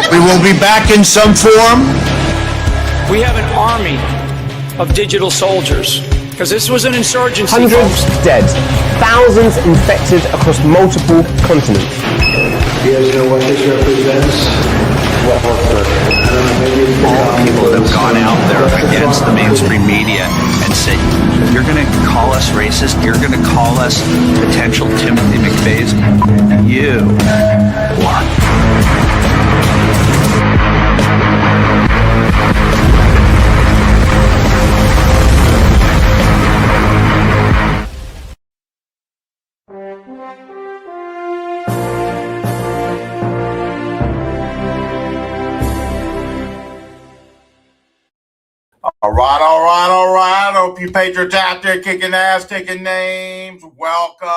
We will be back in some form. We have an army of digital soldiers, because this was an insurgency. Hundreds dead, thousands infected across multiple continents. You guys know what this represents? All people that have gone out there against the mainstream media and said, you're going to call us racist, you're going to call us potential Timothy McVeighs. You are. All right. Hope you patriots out there kicking ass, taking names. Welcome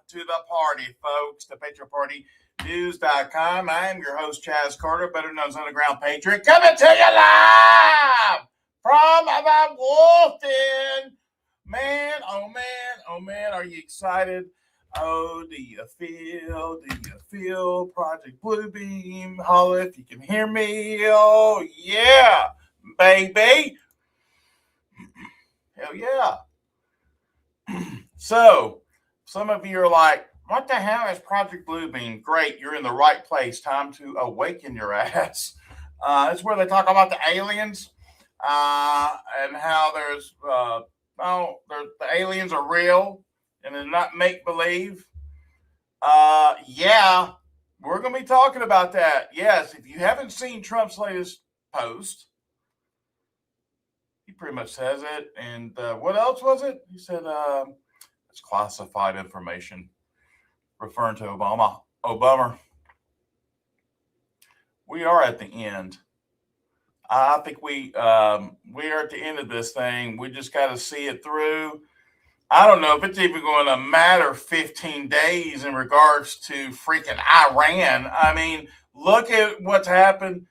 to the party, folks. The Patriot Party News.com. I am your host, Chaz Carter, better known as Underground Patriot, coming to you live from the Wolf Den. Man, oh man, are you excited? Oh, do you feel Project Bluebeam? Holla if you can hear me. Oh, yeah, baby. Hell yeah. So, some of you are like, what the hell is Project Bluebeam? Great, you're in the right place. Time to awaken your ass. It's where they talk about the aliens and how the aliens are real and they're not make-believe. Yeah, we're going to be talking about that. Yes, if you haven't seen Trump's latest post, he pretty much says it. And what else was it? He said it's classified information, referring to Obama. We are at the end. I think we are at the end of this thing. We just got to see it through. I don't know if it's even going to matter 15 days in regards to freaking Iran. I mean, look at what's happened.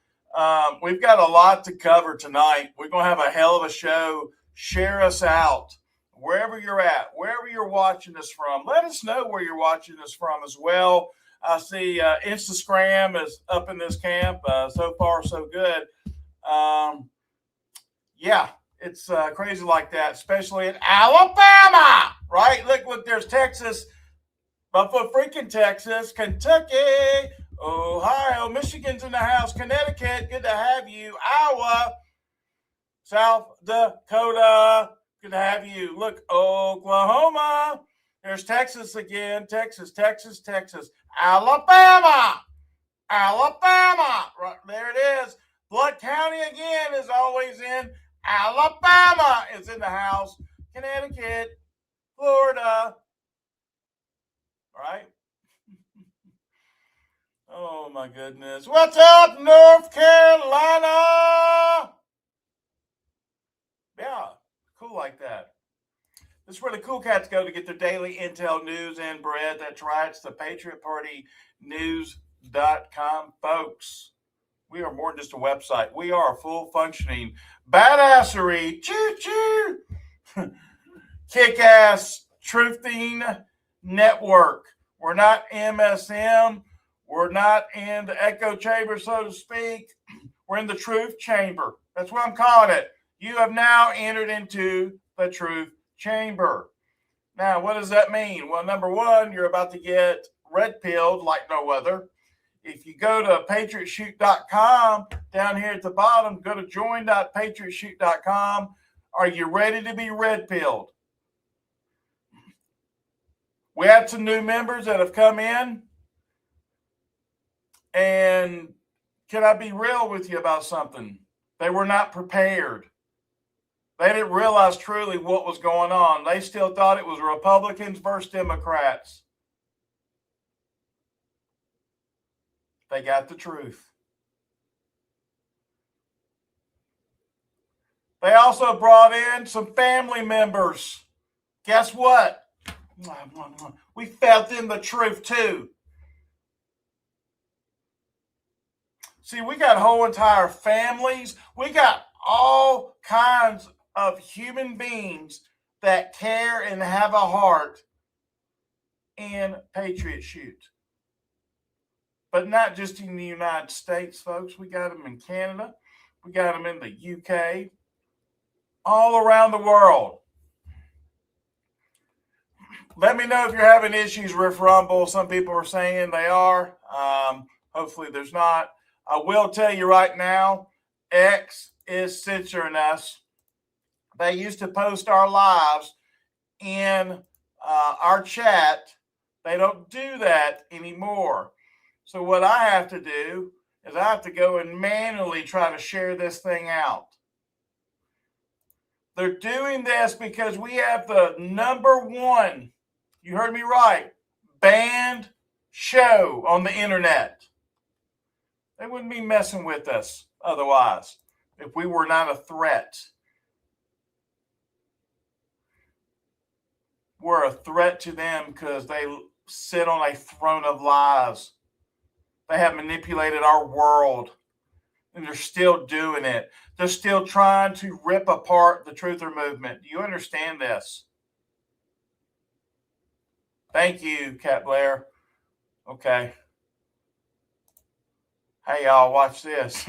We've got a lot to cover tonight. We're going to have a hell of a show. Share us out wherever you're at, wherever you're watching us from. Let us know where you're watching us from as well. I see Instagram is up in this camp. So far, so good. Yeah, it's crazy like that, especially in Alabama, right? Look, there's Texas, but for freaking Texas, Kentucky, Ohio, Michigan's in the house, Connecticut, good to have you, Iowa, South Dakota, good to have you. Look, Oklahoma, there's Texas again, Texas, Alabama, right there it is. Blood County again is always in. Alabama is in the house. Connecticut, Florida. Right? Oh, my goodness. What's up, North Carolina? Yeah, cool like that. This is where the cool cats go to get their daily intel, news, and bread. That's right. It's the Patriot Party News.com, folks. We are more than just a website. We are a full functioning badassery, choo-choo, kick-ass truthing network. We're not MSM. We're not in the echo chamber, so to speak. We're in the truth chamber. That's what I'm calling it. You have now entered into the truth chamber. Now, what does that mean? Well, number one, you're about to get red-pilled like no other. If you go to patriotshoot.com, down here at the bottom, go to join.patriotshoot.com. Are you ready to be red-pilled? We had some new members that have come in. And can I be real with you about something? They were not prepared. They didn't realize truly what was going on. They still thought it was Republicans versus Democrats. They got the truth. They also brought in some family members. Guess what? We fed them the truth too. See, we got whole entire families. We got all kinds of human beings that care and have a heart in Patriot Shoot. But not just in the United States, folks. We got them in Canada. We got them in the UK. All around the world. Let me know if you're having issues with Rumble. Some people are saying they are. Hopefully there's not. I will tell you right now, X is censoring us. They used to post our lives in our chat. They don't do that anymore. So what I have to do is I have to go and manually try to share this thing out. They're doing this because we have the #1, you heard me right, banned show on the internet. They wouldn't be messing with us otherwise if we were not a threat. We're a threat to them because they sit on a throne of lies. They have manipulated our world, and they're still doing it. They're still trying to rip apart the truther movement. Do you understand this? Thank you, Cat Blair. Okay. Hey, y'all, watch this.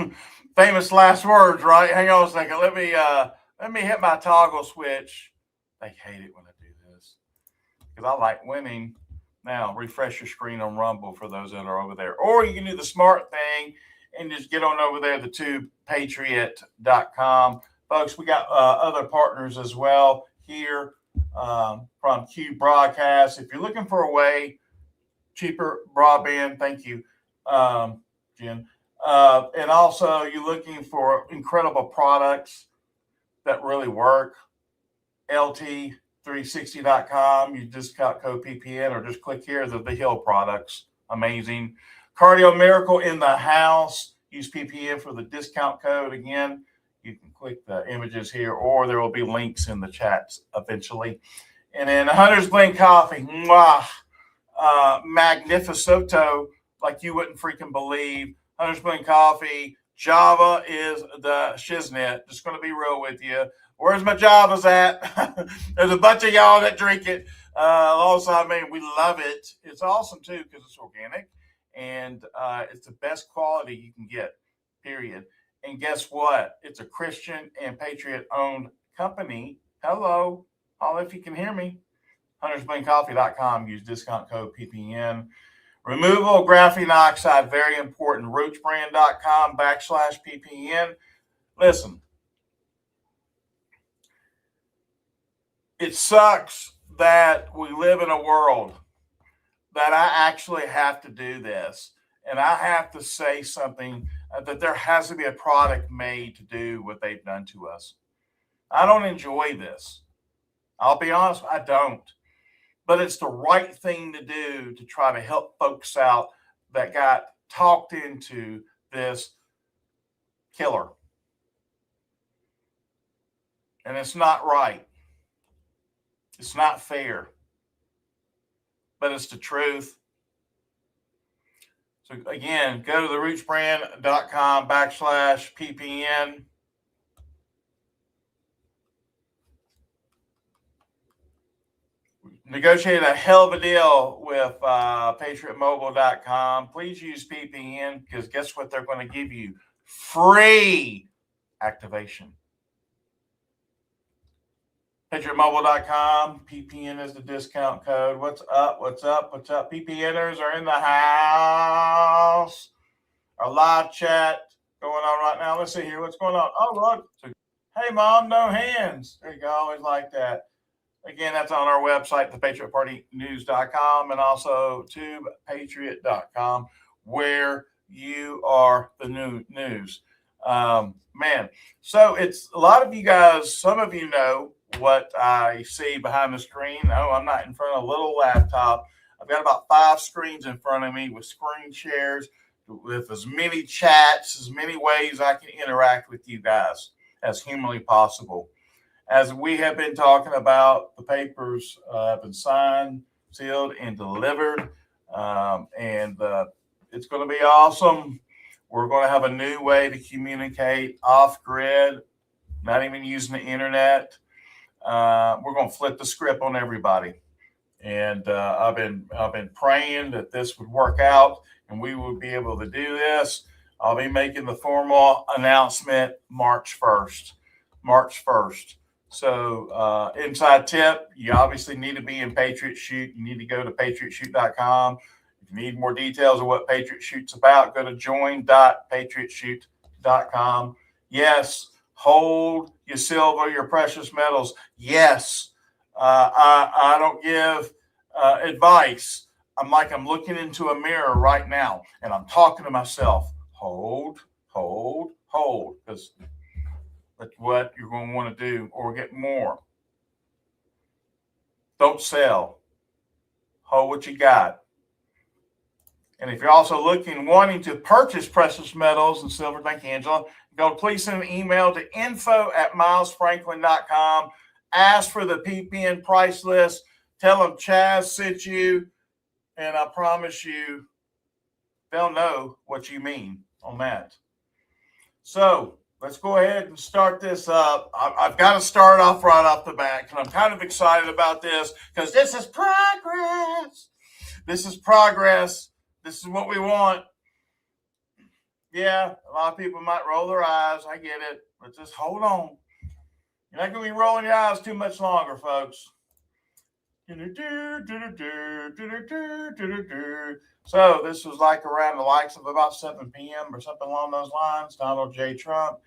Famous last words, right? Hang on a second. Let me hit my toggle switch. They hate it when I do this because I like winning. Now, refresh your screen on Rumble for those that are over there. Or you can do the smart thing and just get on over there, thetubepatriot.com. Folks, we got other partners as well here from Q Broadcast. If you're looking for a way, cheaper broadband, thank you, Jen. And also, you're looking for incredible products that really work, LT360.com. You discount code PPN or just click here. The Hill products. Amazing. Cardio Miracle in the house. Use PPN for the discount code. Again, you can click the images here, or there will be links in the chats eventually. And then Hunter's Blend Coffee. Mwah. Magnificoso, like you wouldn't freaking believe. Hunter's Blend Coffee. Java is the shiznit. Just going to be real with you. Where's my Javas at? There's a bunch of y'all that drink it. Also, we love it. It's awesome, too, because it's organic. And it's the best quality you can get, period. And guess what? It's a Christian and Patriot-owned company. Hello. Holla if you can hear me. HuntersBlendCoffee.com. Use discount code PPN. Removal of graphene oxide, very important. RootsBrand.com/PPN. Listen, it sucks that we live in a world that I actually have to do this. And I have to say something that there has to be a product made to do what they've done to us. I don't enjoy this. I'll be honest, I don't. But it's the right thing to do to try to help folks out that got talked into this killer. And it's not right. It's not fair. But it's the truth. So again, go to therootsbrand.com/PPN. Negotiated a hell of a deal with patriotmobile.com. Please use PPN because guess what they're going to give you? Free activation. PatriotMobile.com. PPN is the discount code. What's up? What's up? What's up? PPNers are in the house. Our live chat going on right now. Let's see here. What's going on? Oh, look. Hey, Mom, no hands. There you go. Always like that. Again, that's on our website, thepatriotpartynews.com, and also tubepatriot.com, where you are the new news. Man, so it's a lot of you guys, some of you know what I see behind the screen. Oh, I'm not in front of a little laptop. I've got about 5 screens in front of me with screen shares, with as many chats, as many ways I can interact with you guys as humanly possible. As we have been talking about, the papers have been signed, sealed, and delivered. It's going to be awesome. We're going to have a new way to communicate off-grid, not even using the internet. We're going to flip the script on everybody. And I've been praying that this would work out and we would be able to do this. I'll be making the formal announcement March 1st. March 1st. So inside tip, you obviously need to be in Patriot Shoot. You need to go to patriotshoot.com. If you need more details of what Patriot Shoot's about, go to join.patriotshoot.com. Yes, hold your silver, your precious metals. Yes, I don't give advice. I'm looking into a mirror right now, and I'm talking to myself. Hold, because that's what you're going to want to do, or get more. Don't sell. Hold what you got. And if you're also wanting to purchase precious metals and silver, thank you, Angela, please send an email to info@milesfranklin.com. Ask for the PPN price list. Tell them Chaz sent you, and I promise you they'll know what you mean on that. So let's go ahead and start this up. I've got to start off right off the bat, and I'm kind of excited about this because this is progress. This is progress. This is what we want. Yeah, a lot of people might roll their eyes. I get it. But just hold on. You're not going to be rolling your eyes too much longer, folks. So this was around the likes of about 7 p.m. or something along those lines. Donald J. Trump.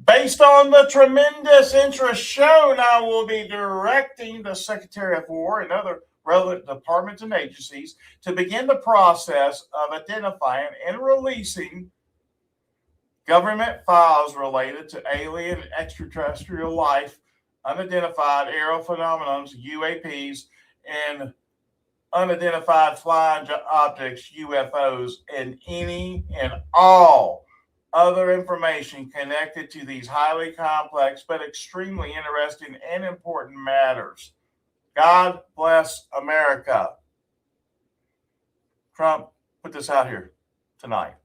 Based on the tremendous interest shown, I will be directing the Secretary of War and other relevant departments and agencies to begin the process of identifying and releasing government files related to alien and extraterrestrial life, unidentified aerial phenomena, UAPs, and unidentified flying objects, UFOs, and any and all other information connected to these highly complex but extremely interesting and important matters. God bless America. Trump put this out here tonight.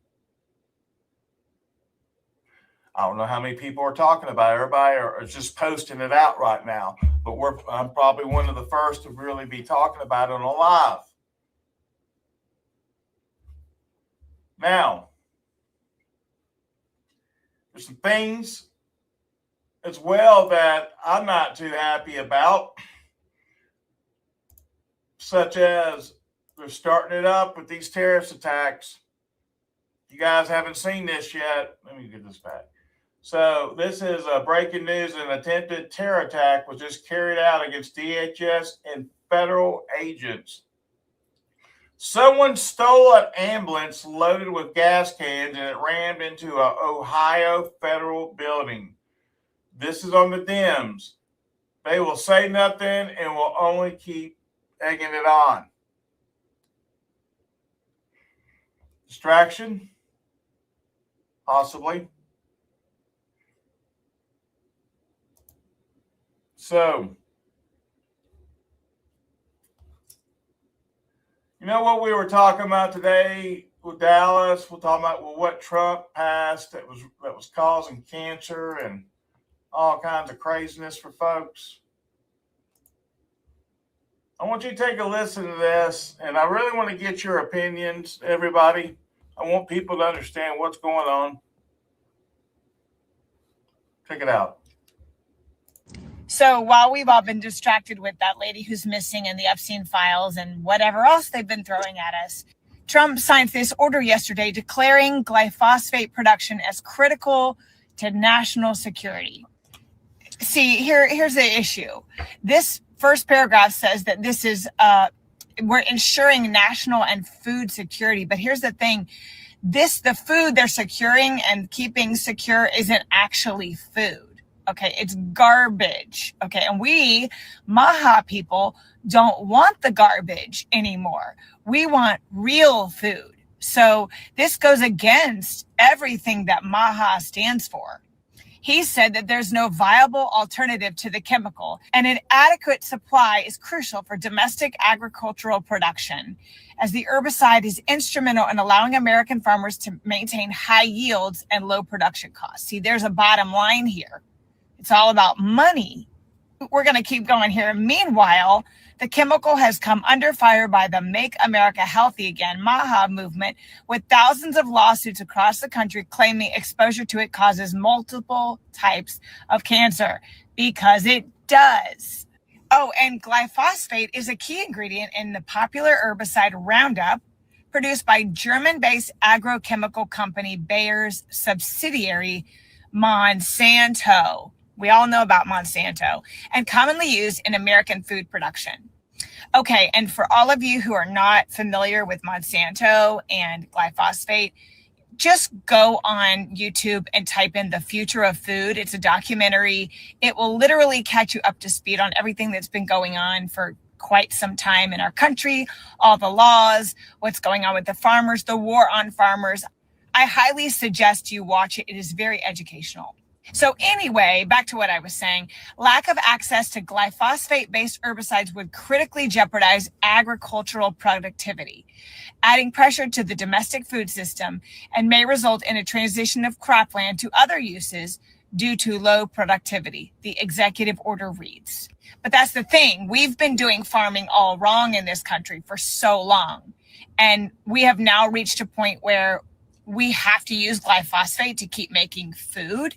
I don't know how many people are talking about it. Everybody are just posting it out right now. But I'm probably one of the first to really be talking about it on a live. Now, there's some things as well that I'm not too happy about, such as they're starting it up with these terrorist attacks. You guys haven't seen this yet. Let me get this back. So this is breaking news. An attempted terror attack was just carried out against DHS and federal agents. Someone stole an ambulance loaded with gas cans and it rammed into an Ohio federal building. This is on the Dems. They will say nothing and will only keep egging it on. Distraction? Possibly. So, you know what we were talking about today with Dallas? We're talking about what Trump passed that was causing cancer and all kinds of craziness for folks. I want you to take a listen to this, and I really want to get your opinions, everybody. I want people to understand what's going on. Check it out. So while we've all been distracted with that lady who's missing and the Epstein files and whatever else they've been throwing at us, Trump signed this order yesterday declaring glyphosate production as critical to national security. See, here's the issue. This first paragraph says that this is we're ensuring national and food security. But here's the thing. The food they're securing and keeping secure isn't actually food. Okay, it's garbage. Okay, and we, Maha people, don't want the garbage anymore. We want real food. So this goes against everything that Maha stands for. He said that there's no viable alternative to the chemical, and an adequate supply is crucial for domestic agricultural production, as the herbicide is instrumental in allowing American farmers to maintain high yields and low production costs. See, there's a bottom line here. It's all about money. We're going to keep going here. Meanwhile, The chemical has come under fire by the Make America Healthy Again MAHA movement, with thousands of lawsuits across the country claiming exposure to it causes multiple types of cancer, because it does. Oh, and glyphosate is a key ingredient in the popular herbicide Roundup, produced by German-based agrochemical company Bayer's subsidiary Monsanto. We all know about Monsanto, and commonly used in American food production. Okay, and for all of you who are not familiar with Monsanto and glyphosate, just go on YouTube and type in The Future of Food. It's a documentary. It will literally catch you up to speed on everything that's been going on for quite some time in our country, all the laws, what's going on with the farmers, the war on farmers. I highly suggest you watch it. It is very educational. So anyway, back to what I was saying. Lack of access to glyphosate-based herbicides would critically jeopardize agricultural productivity, adding pressure to the domestic food system, and may result in a transition of cropland to other uses due to low productivity, the executive order reads. But that's the thing. We've been doing farming all wrong in this country for so long. And we have now reached a point where we have to use glyphosate to keep making food.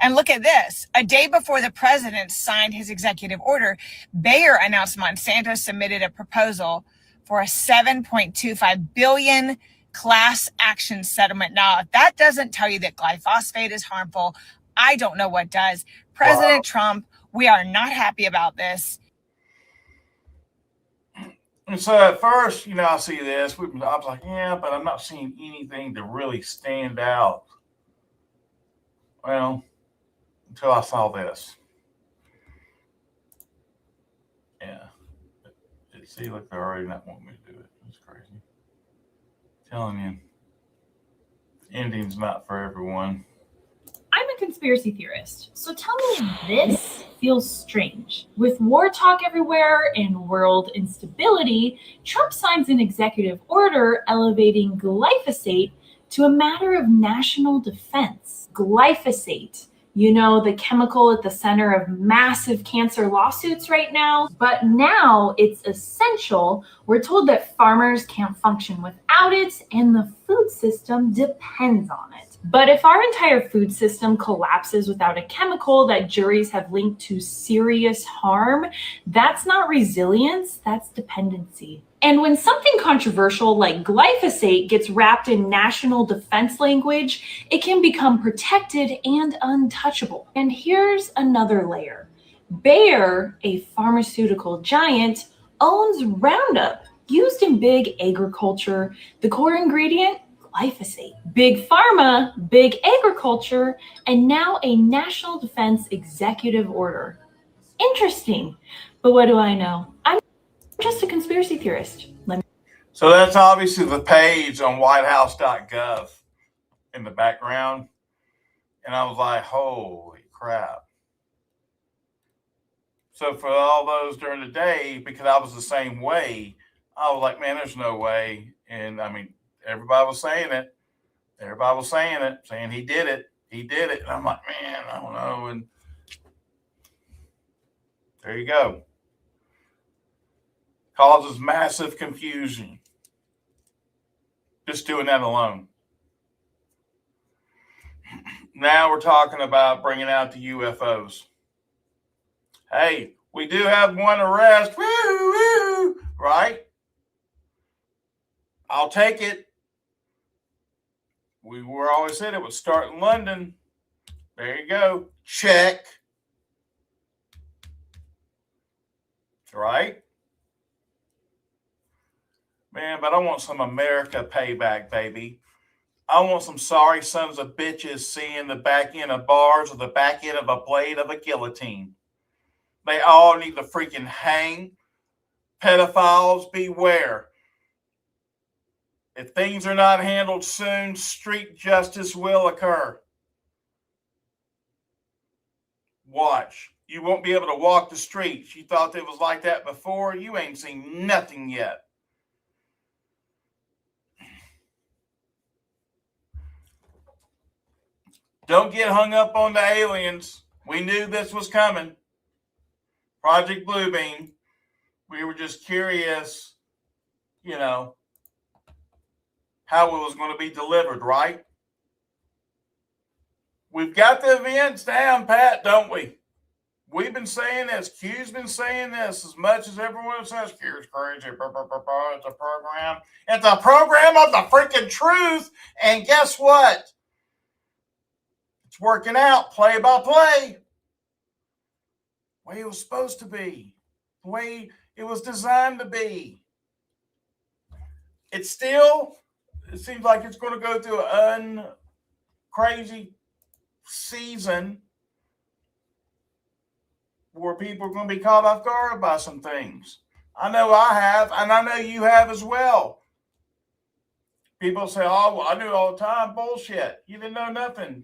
And look at this. A day before the president signed his executive order, Bayer announced Monsanto submitted a proposal for a $7.25 billion class action settlement. Now, if that doesn't tell you that glyphosate is harmful, I don't know what does. President Trump, we are not happy about this. And so at first, I see this. I was like, yeah, but I'm not seeing anything to really stand out. Well, until I saw this. Yeah. See, look, they're already not wanting me to do it. It's crazy. I'm telling you, ending's not for everyone. I'm a conspiracy theorist, so tell me if this feels strange. With war talk everywhere and world instability, Trump signs an executive order elevating glyphosate to a matter of national defense. Glyphosate, the chemical at the center of massive cancer lawsuits right now. But now it's essential. We're told that farmers can't function without it, and the food system depends on it. But if our entire food system collapses without a chemical that juries have linked to serious harm, that's not resilience, that's dependency. And when something controversial like glyphosate gets wrapped in national defense language, it can become protected and untouchable. And here's another layer. Bayer, a pharmaceutical giant, owns Roundup, used in big agriculture. The core ingredient, glyphosate. Big pharma, big agriculture, and now a national defense executive order. Interesting. But what do I know? I'm just a conspiracy theorist. So that's obviously the page on whitehouse.gov in the background. And I was like, holy crap. So for all those during the day, because I was the same way, I was like, man, there's no way. And I mean, everybody was saying it. Saying he did it. And I'm like, man, I don't know. And there you go. Causes massive confusion. Just doing that alone. Now we're talking about bringing out the UFOs. Hey, we do have one arrest. Woo, woo, right? I'll take it. We were always said it would start in London. There you go. Check. Right? Man, but I want some America payback, baby. I want some sorry sons of bitches seeing the back end of bars or the back end of a blade of a guillotine. They all need to freaking hang. Pedophiles, beware. If things are not handled soon, street justice will occur. Watch. You won't be able to walk the streets. You thought it was like that before. You ain't seen nothing yet. Don't get hung up on the aliens. We knew this was coming. Project Bluebeam. We were just curious, how it was going to be delivered, right? We've got the events down pat, don't we? We've been saying this. Q's been saying this as much as everyone says. Q's crazy. It's a program. It's a program of the freaking truth. And guess what? It's working out play by play. The way it was supposed to be. The way it was designed to be. It seems like it's going to go through an crazy season where people are going to be caught off guard by some things. I know I have, and I know you have as well. People say, oh, well, I knew all the time. Bullshit. You didn't know nothing.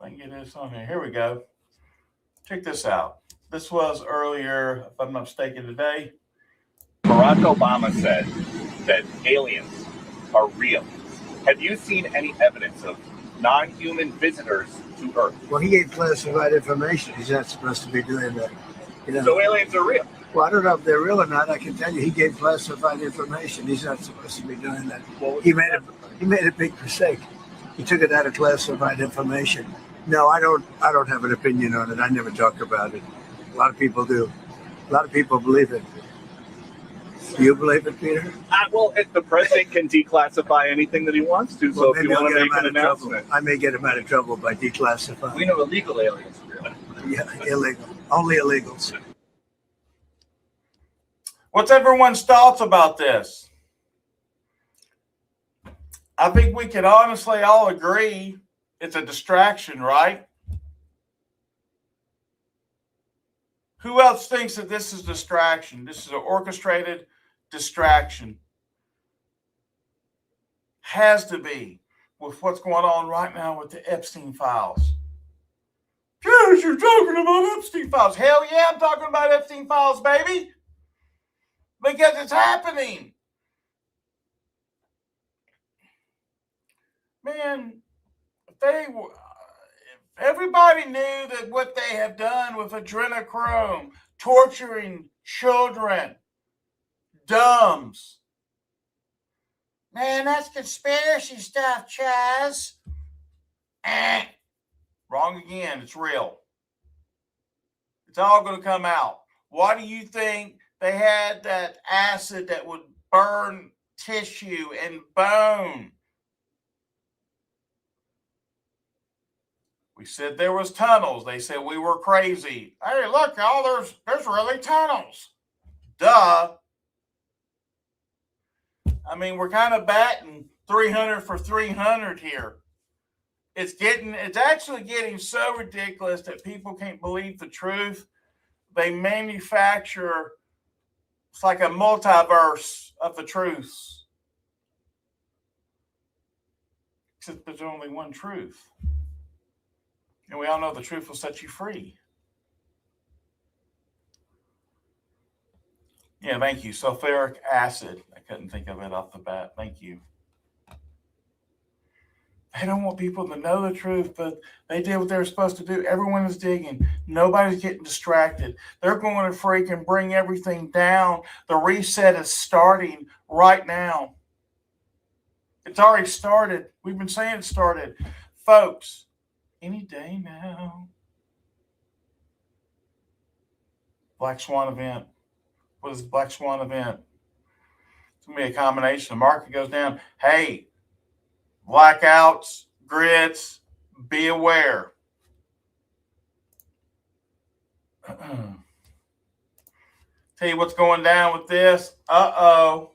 I can get this on here. Here we go. Check this out. This was earlier, if I'm not mistaken, today. Barack Obama said that aliens are real. Have you seen any evidence of non-human visitors to Earth? Well, he gave classified information. He's not supposed to be doing that. So aliens are real. Well, I don't know if they're real or not. I can tell you, he gave classified information. He's not supposed to be doing that. Well, he made a big mistake. He took it out of classified information. No, I don't have an opinion on it. I never talk about it. A lot of people do. A lot of people believe it. Do you believe it, Peter? Well, the president can declassify anything that he wants to. So if you want to make an announcement, I may get him out of trouble by declassifying. We know illegal aliens are real. Yeah, illegal. Only illegals. What's everyone's thoughts about this? I think we can honestly all agree it's a distraction, right? Who else thinks that this is distraction? This is an orchestrated distraction. Has to be with what's going on right now with the Epstein files. Yes, you're talking about Epstein files. Hell yeah, I'm talking about Epstein files, baby. Because it's happening. Man, if everybody knew that what they have done with adrenochrome, torturing children, dumbs. Man, that's conspiracy stuff, Chaz. Wrong again. It's real. It's all going to come out. Why do you think they had that acid that would burn tissue and bone? We said there was tunnels. They said we were crazy. Hey, look, y'all, there's really tunnels. Duh. I mean, we're kind of batting 300 for 300 here. It's actually getting so ridiculous that people can't believe the truth. They manufacture, it's like a multiverse of the truths. Except there's only one truth. And we all know the truth will set you free. Yeah, thank you. Sulfuric acid. I couldn't think of it off the bat. Thank you. They don't want people to know the truth, but they did what they were supposed to do. Everyone is digging. Nobody's getting distracted. They're going to freaking bring everything down. The reset is starting right now. It's already started. We've been saying it started. Folks, any day now. Black Swan event. What is the Black Swan event? It's going to be a combination. The market goes down. Hey, blackouts, grids, be aware. Tell you what's going down with this. Tom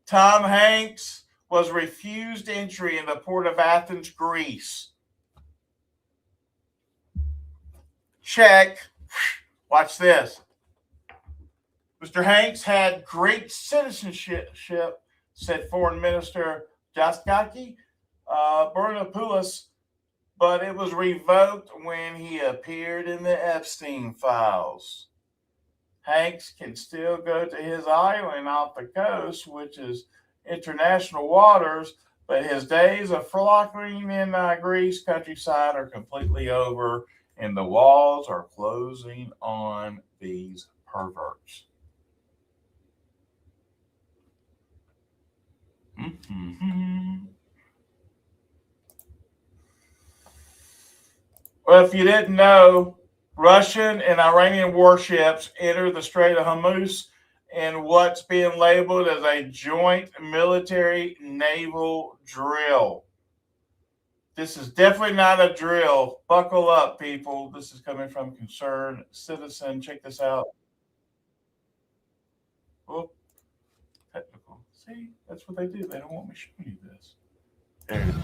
Hanks was refused entry in the port of Athens, Greece. Check. Watch this. Mr. Hanks had Greek citizenship, said Foreign Minister Jaskaki Bernopoulos, but it was revoked when he appeared in the Epstein files. Hanks can still go to his island off the coast, which is international waters, but his days of frolicking in Greece countryside are completely over, and the walls are closing on these perverts. Mm-hmm. Well, if you didn't know, Russian and Iranian warships enter the Strait of Hormuz in what's being labeled as a joint military naval drill. This is definitely not a drill. Buckle up, people. This is coming from Concerned Citizen. Check this out. Oh, technical. See, that's what they do. They don't want me showing you this. There it is.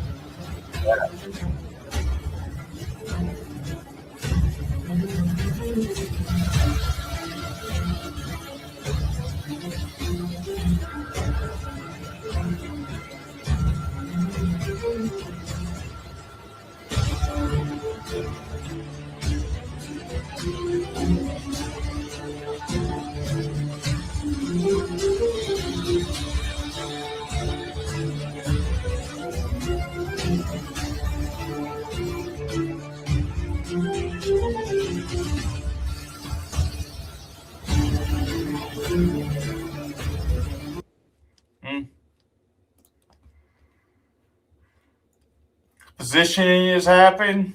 Positioning has happened.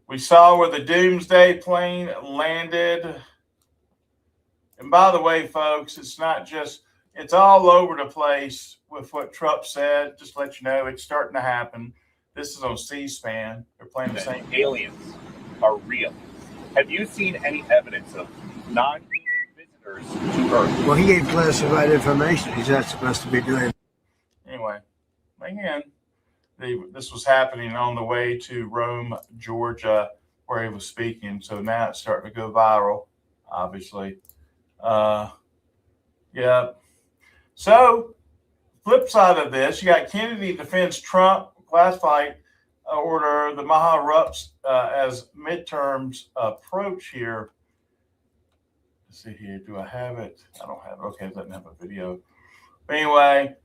We saw where the Doomsday plane landed. And by the way, folks, it's not just, it's all over the place with what Trump said. Just to let you know, it's starting to happen. This is on C-SPAN. They're playing the same. Aliens are real. Have you seen any evidence of non-human visitors to Earth? Well, he gave classified information. He's not supposed to be doing. Anyway, again, this was happening on the way to Rome, Georgia, where he was speaking. So now it's starting to go viral, obviously. Yeah. So, flip side of this, you got Kennedy defends Trump classified order. The Maha erupts as midterms approach here. Let's see here. Do I have it? I don't have it. Okay, it doesn't have a video. But anyway,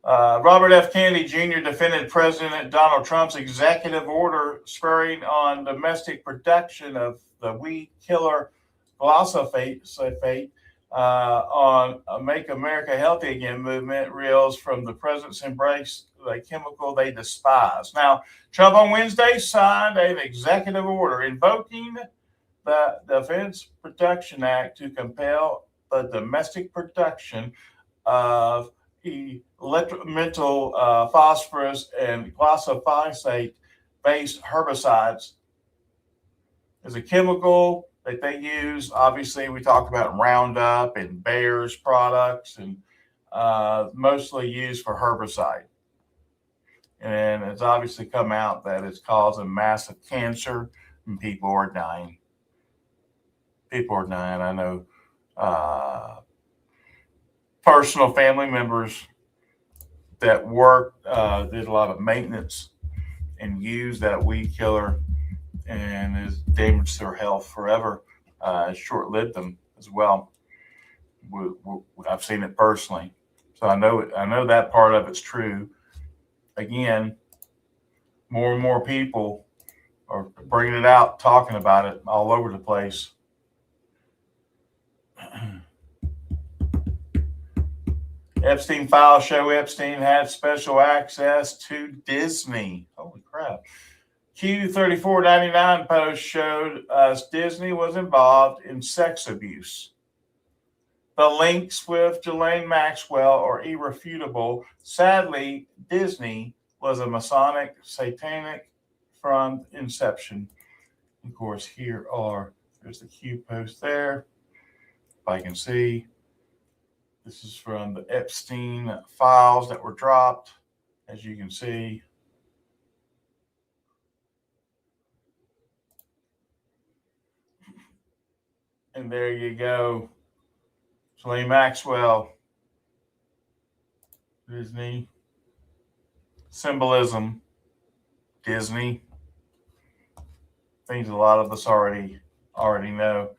Robert F. Kennedy Jr. defended President Donald Trump's executive order spurring on domestic production of the weed killer Glyphosate on a Make America Healthy Again movement reels from the president's embrace the chemical they despise. Now, Trump on Wednesday signed an executive order invoking the Defense Production Act to compel the domestic production of elemental phosphorus and glyphosate-based herbicides. Is a chemical that they use. Obviously, we talk about Roundup and Bayer's products, and mostly used for herbicide. And it's obviously come out that it's causing massive cancer, and people are dying. People are dying. I know personal family members that worked, did a lot of maintenance and used that weed killer, and has damaged their health forever. Short-lived them as well. I've seen it personally, so I know that part of it's true. Again, more and more people are bringing it out, talking about it all over the place. Epstein files show Epstein had special access to Disney. Holy crap. Q3499 post showed us Disney was involved in sex abuse. The links with Ghislaine Maxwell are irrefutable. Sadly, Disney was a Masonic satanic from inception. Of course, there's the Q post there. If I can see, this is from the Epstein files that were dropped, as you can see. And there you go. Ghislaine Maxwell, Disney, symbolism, Disney, things a lot of us already know.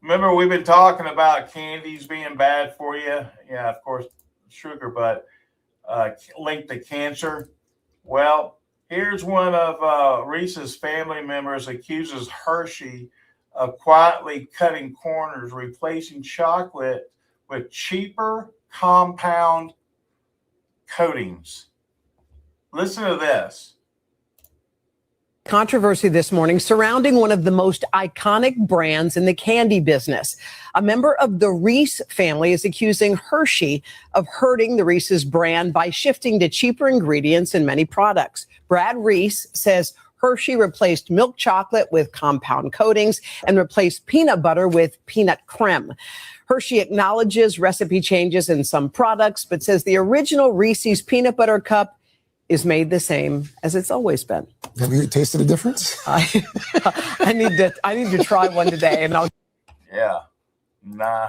Remember, we've been talking about candies being bad for you. Yeah, of course, sugar, but linked to cancer. Well, Here's one of Reese's family members accuses Hershey of quietly cutting corners, replacing chocolate with cheaper compound coatings. Listen to this. Controversy this morning surrounding one of the most iconic brands in the candy business. A member of the Reese family is accusing Hershey of hurting the Reese's brand by shifting to cheaper ingredients in many products. Brad Reese says Hershey replaced milk chocolate with compound coatings and replaced peanut butter with peanut creme. Hershey acknowledges recipe changes in some products, but says the original Reese's peanut butter cup is made the same as it's always been. Have you tasted a difference? I need to try one today, and I'll. Yeah, nah,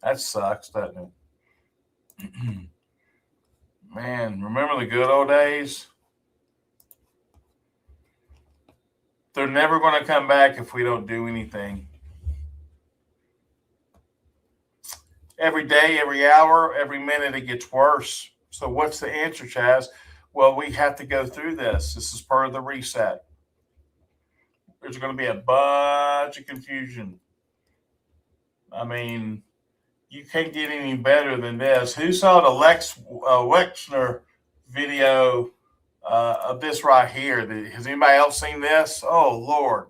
that sucks, doesn't it? Man, remember the good old days? They're never going to come back if we don't do anything. Every day, every hour, every minute, it gets worse. So what's the answer, Chaz? Well, we have to go through this. This is part of the reset. There's going to be a bunch of confusion. I mean, you can't get any better than this. Who saw the Lex Wexner video of this right here? Has anybody else seen this? Oh, Lord.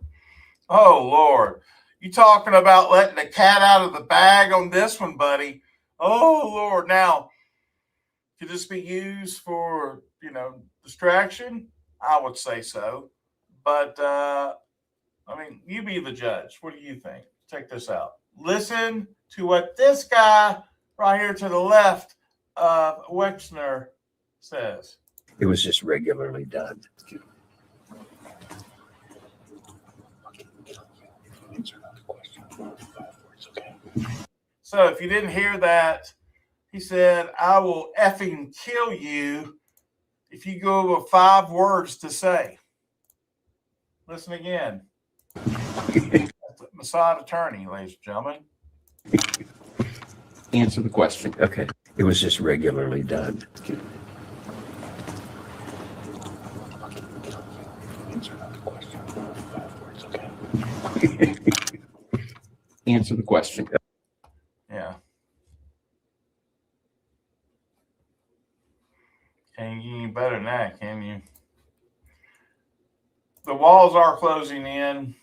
Oh, Lord. You talking about letting the cat out of the bag on this one, buddy. Oh, Lord. Now, could this be used for, distraction? I would say so. But, you be the judge. What do you think? Check this out. Listen to what this guy right here to the left of Wexner says. It was just regularly done. So if you didn't hear that, he said, I will effing kill you if you go over 5 words to say. Listen again. Mossad attorney, ladies and gentlemen. Answer the question. Okay. It was just regularly done. Answer the question. 5 words, okay. Answer the question. Yeah. Can't get any better than that, can you? The walls are closing in.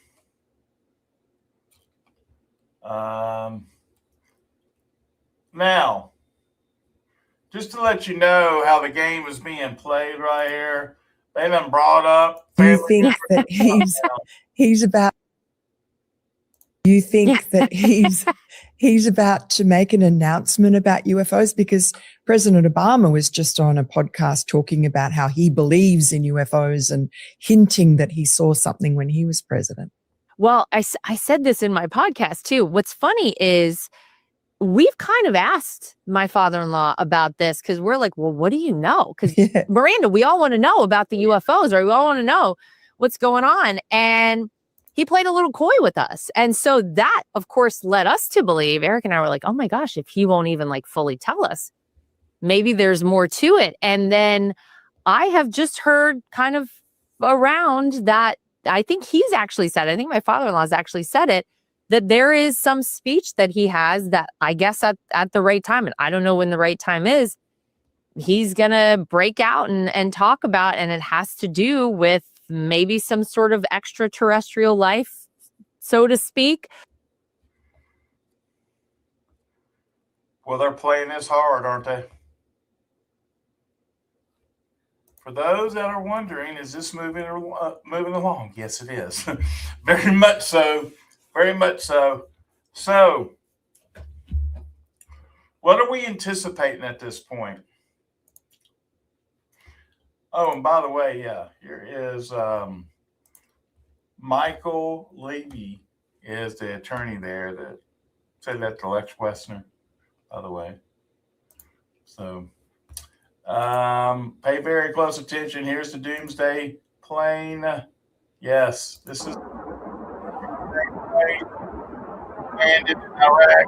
Now, just to let you know how the game is being played right here, they done brought up. You think that he's about? You think that he's about to make an announcement about UFOs? Because President Obama was just on a podcast talking about how he believes in UFOs and hinting that he saw something when he was president. Well, I said this in my podcast too. What's funny is we've kind of asked my father-in-law about this because we're like, well, what do you know? Because Miranda, we all want to know about the UFOs, or we all want to know what's going on. And he played a little coy with us. And so that, of course, led us to believe, Eric and I were like, oh my gosh, if he won't even fully tell us, maybe there's more to it. And then I have just heard kind of around that, I think he's actually said, I think my father-in-law's actually said it, that there is some speech that he has that I guess at the right time, and I don't know when the right time is, he's going to break out and talk about, and it has to do with maybe some sort of extraterrestrial life, so to speak. Well, they're playing this hard, aren't they? For those that are wondering, is this moving along? Yes, it is. Very much so. Very much so. So, what are we anticipating at this point? Oh, and by the way, yeah, here is Michael Levy is the attorney there that said that to Lex Wessner, by the way. So, pay very close attention. Here's the doomsday plane. Yes, this is landed in Iraq.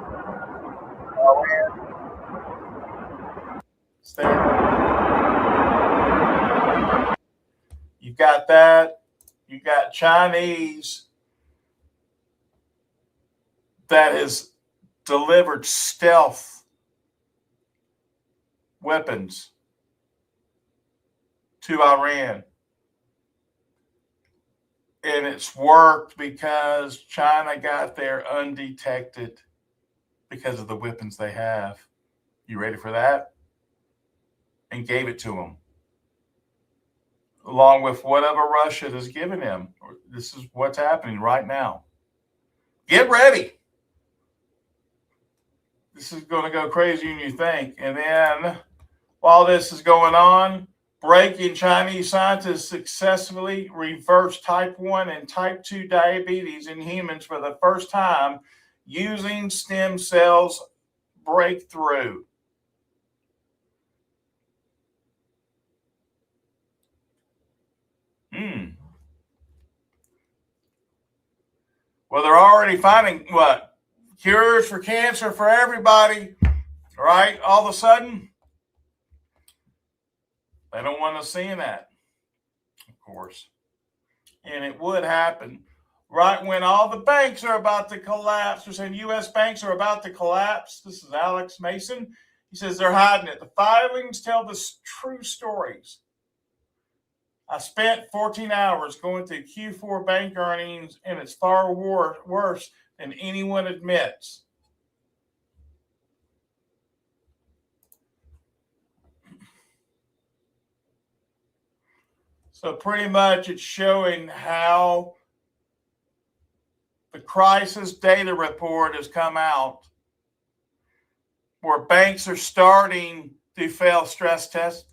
You've got that. You've got Chinese that has delivered stealth weapons to Iran. And it's worked because China got there undetected because of the weapons they have. You ready for that? And gave it to them, along with whatever Russia has given them. This is what's happening right now. Get ready. This is going to go crazier than you think. And then while this is going on, breaking Chinese scientists successfully reversed type 1 and type 2 diabetes in humans for the first time using stem cells breakthrough. Well, they're already finding what? Cures for cancer for everybody, right? All of a sudden, they don't want us seeing that, of course. And it would happen right when all the banks are about to collapse. They're saying U.S. banks are about to collapse. This is Alex Mason. He says they're hiding it. The filings tell the true stories. I spent 14 hours going through Q4 bank earnings, and it's far worse than anyone admits. So pretty much it's showing how the crisis data report has come out where banks are starting to fail stress tests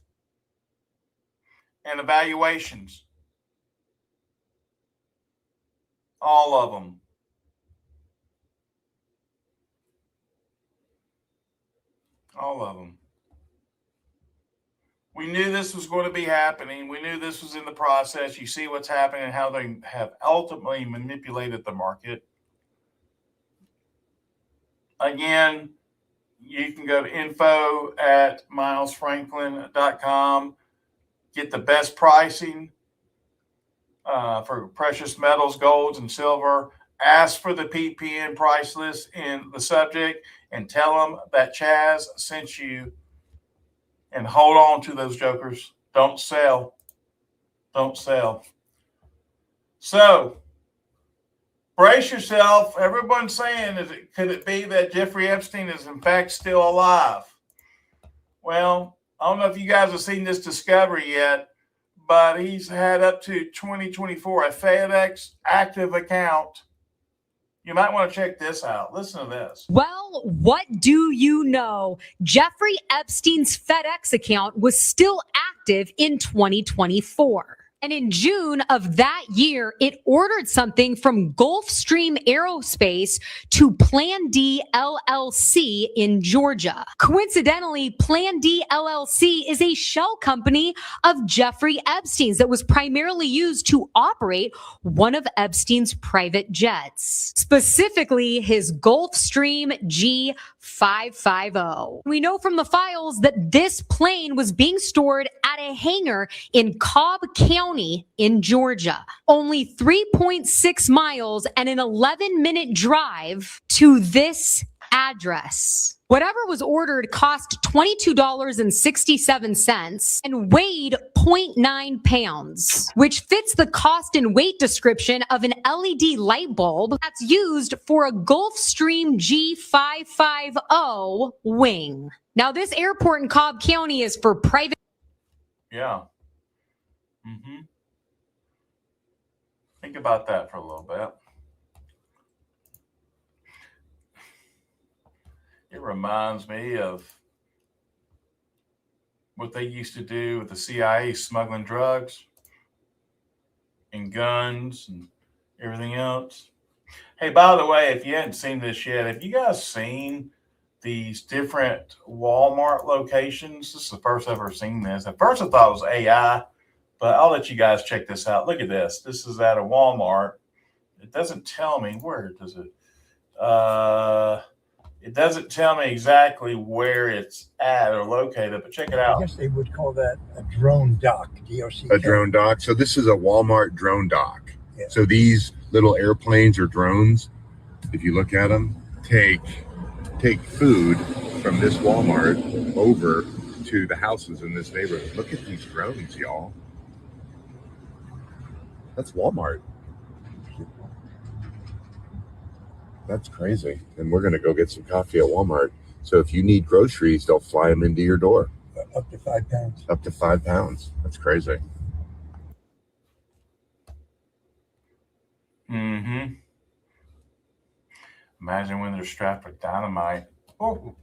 and evaluations. All of them. All of them. We knew this was going to be happening. We knew this was in the process. You see what's happening and how they have ultimately manipulated the market. Again, you can go to info@milesfranklin.com. Get the best pricing for precious metals, golds, and silver. Ask for the PPN price list in the subject and tell them that Chaz sent you. And hold on to those jokers. Don't sell. Don't sell. So, brace yourself. Everyone's saying, could it be that Jeffrey Epstein is in fact still alive? Well, I don't know if you guys have seen this discovery yet, but he's had up to 2024 a FedEx active account. You might want to check this out. Listen to this. Well, what do you know? Jeffrey Epstein's FedEx account was still active in 2024. And in June of that year, it ordered something from Gulfstream Aerospace to Plan D LLC in Georgia. Coincidentally, Plan D LLC is a shell company of Jeffrey Epstein's that was primarily used to operate one of Epstein's private jets, specifically his Gulfstream G550. We know from the files that this plane was being stored at a hangar in Cobb County in Georgia, only 3.6 miles and an 11-minute drive to this address. Whatever was ordered cost $22.67 and weighed 0.9 pounds, which fits the cost and weight description of an LED light bulb that's used for a Gulfstream G550 wing. Now, this airport in Cobb County is for private. Yeah. Mm-hmm. Think about that for a little bit. It reminds me of what they used to do with the CIA smuggling drugs and guns and everything else. Hey, by the way, if you hadn't seen this yet, have you guys seen these different Walmart locations? This is the first I've ever seen this. At first I thought it was AI, but I'll let you guys check this out. Look at this. This is at a Walmart. It doesn't tell me. Where does it? It It doesn't tell me exactly where it's at or located, but check it out. I guess they would call that a drone dock, DOC. A drone dock. So this is a Walmart drone dock. Yeah. So these little airplanes or drones, if you look at them, take food from this Walmart over to the houses in this neighborhood. Look at these drones, y'all. That's Walmart. That's crazy. And we're going to go get some coffee at Walmart. So if you need groceries, they'll fly them into your door. Up to 5 pounds. Up to 5 pounds. That's crazy. Mm-hmm. Imagine when they're strapped with dynamite. Oh.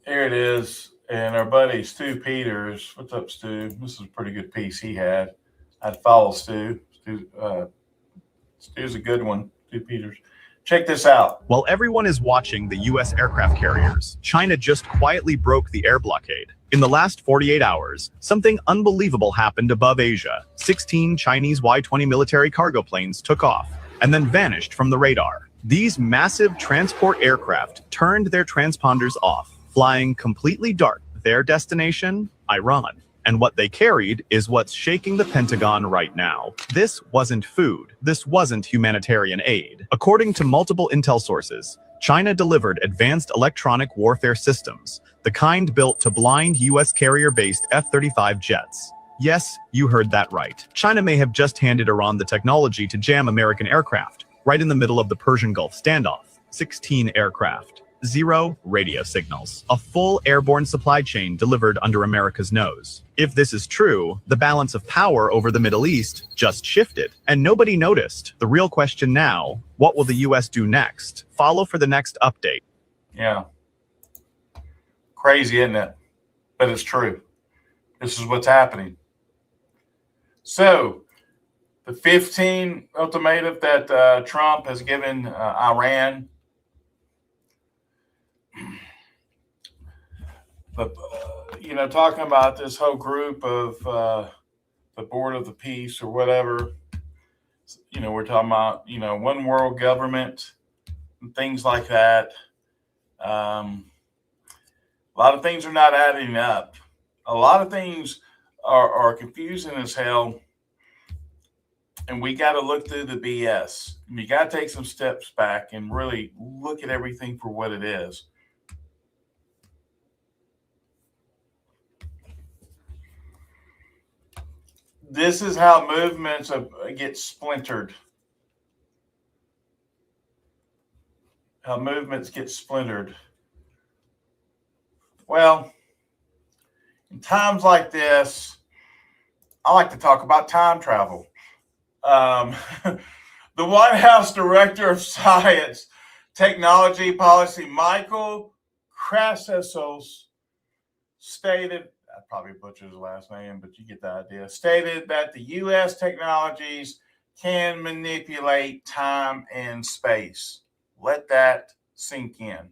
Here it is. And our buddy Stu Peters. What's up, Stu? This is a pretty good piece he had. I'd follow Stu. Stu's a good one. Stu Peters. Check this out. While everyone is watching the U.S. aircraft carriers, China just quietly broke the air blockade. In the last 48 hours, something unbelievable happened above Asia. 16 Chinese Y-20 military cargo planes took off and then vanished from the radar. These massive transport aircraft turned their transponders off, flying completely dark. Their destination, Iran. And what they carried is what's shaking the Pentagon right now. This wasn't food. This wasn't humanitarian aid. According to multiple intel sources, China delivered advanced electronic warfare systems, the kind built to blind U.S. carrier-based F-35 jets. Yes, you heard that right. China may have just handed Iran the technology to jam American aircraft, right in the middle of the Persian Gulf standoff. 16 aircraft. 0 radio signals. A full airborne supply chain delivered under America's nose. If this is true, the balance of power over the Middle East just shifted, and nobody noticed. The real question now, what will the U.S. do next? Follow for the next update. Yeah. Crazy, isn't it? But it's true. This is what's happening. So, the 15 ultimatum that Trump has given Iran, but talking about this whole group of the Board of the Peace or whatever, we're talking about one world government and things like that. A lot of things are not adding up. A lot of things are confusing as hell, and we got to look through the BS. You got to take some steps back and really look at everything for what it is. This is how movements get splintered. How movements get splintered. Well, in times like this, I like to talk about time travel. The White House Director of Science, Technology Policy, Michael Krassos, stated, I probably butchered his last name, but you get the idea, stated that the U.S. technologies can manipulate time and space. Let that sink in.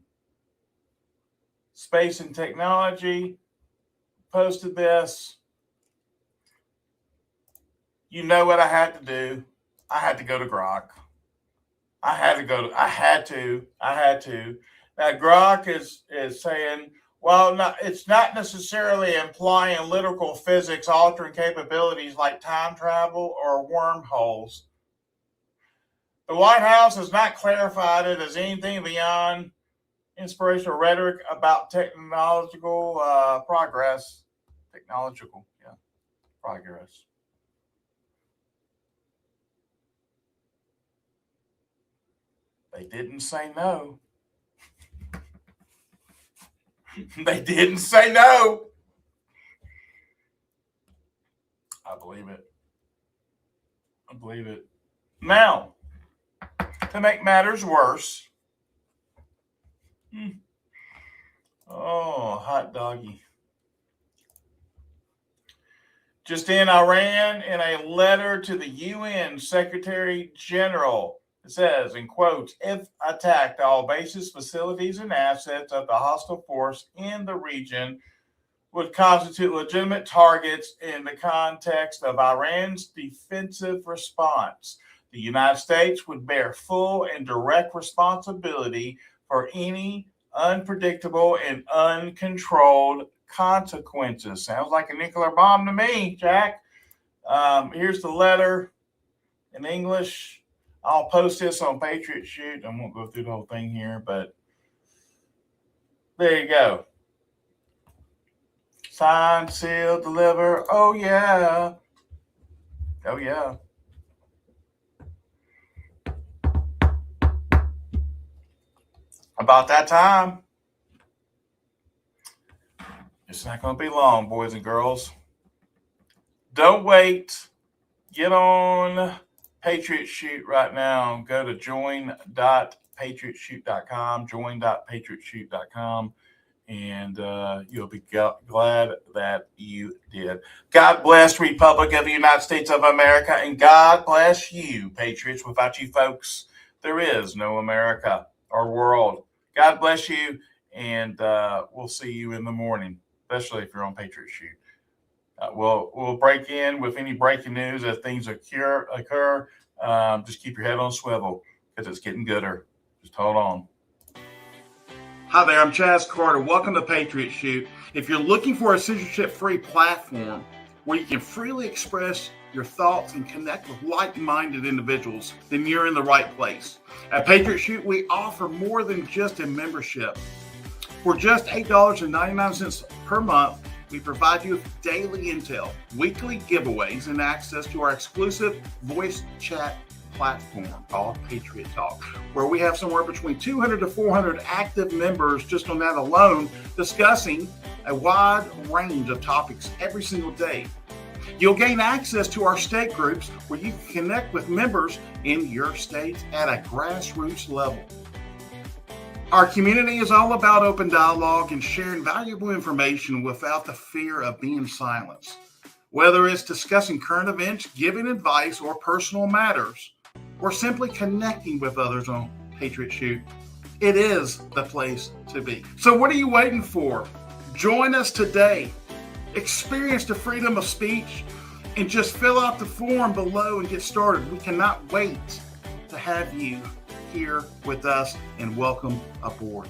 Space and Technology posted this. You know what I had to do? I had to go to Grok. I had to. Now Grok is saying, well, it's not necessarily implying literal physics altering capabilities like time travel or wormholes. The White House has not clarified it as anything beyond inspirational rhetoric about technological progress. Progress. They didn't say no. They didn't say no. I believe it. Now, to make matters worse. Oh, hot doggy. Just in Iran, in a letter to the UN Secretary General, it says, in quotes, if attacked, all bases, facilities, and assets of the hostile force in the region would constitute legitimate targets in the context of Iran's defensive response. The United States would bear full and direct responsibility for any unpredictable and uncontrolled consequences. Sounds like a nuclear bomb to me, Jack. Here's the letter in English. I'll post this on Patriot Shoot. I won't go through the whole thing here, but there you go. Sign, seal, deliver. Oh, yeah. Oh, yeah. About that time. It's not going to be long, boys and girls. Don't wait. Get on Patriot Shoot right now. Go to join.patriotshoot.com, join.patriotshoot.com, and you'll be glad that you did. God bless the Republic of the United States of America, and God bless you, Patriots. Without you folks, there is no America or world. God bless you, and we'll see you in the morning, especially if you're on Patriot Shoot. We'll break in with any breaking news as things occur. Just keep your head on a swivel because it's getting gooder. Just hold on. Hi there, I'm Chaz Carter. Welcome to Patriot Shoot. If you're looking for a censorship-free platform where you can freely express your thoughts and connect with like-minded individuals, then you're in the right place. At Patriot Shoot, we offer more than just a membership. For just $8.99 per month, we provide you with daily intel, weekly giveaways, and access to our exclusive voice chat platform called Patriot Talk, where we have somewhere between 200 to 400 active members just on that alone, discussing a wide range of topics every single day. You'll gain access to our state groups where you can connect with members in your state at a grassroots level. Our community is all about open dialogue and sharing valuable information without the fear of being silenced. Whether it's discussing current events, giving advice, or personal matters, or simply connecting with others on Patriot Shoot, it is the place to be. So what are you waiting for? Join us today. Experience the freedom of speech and just fill out the form below and get started. We cannot wait to have you here with us, and welcome aboard.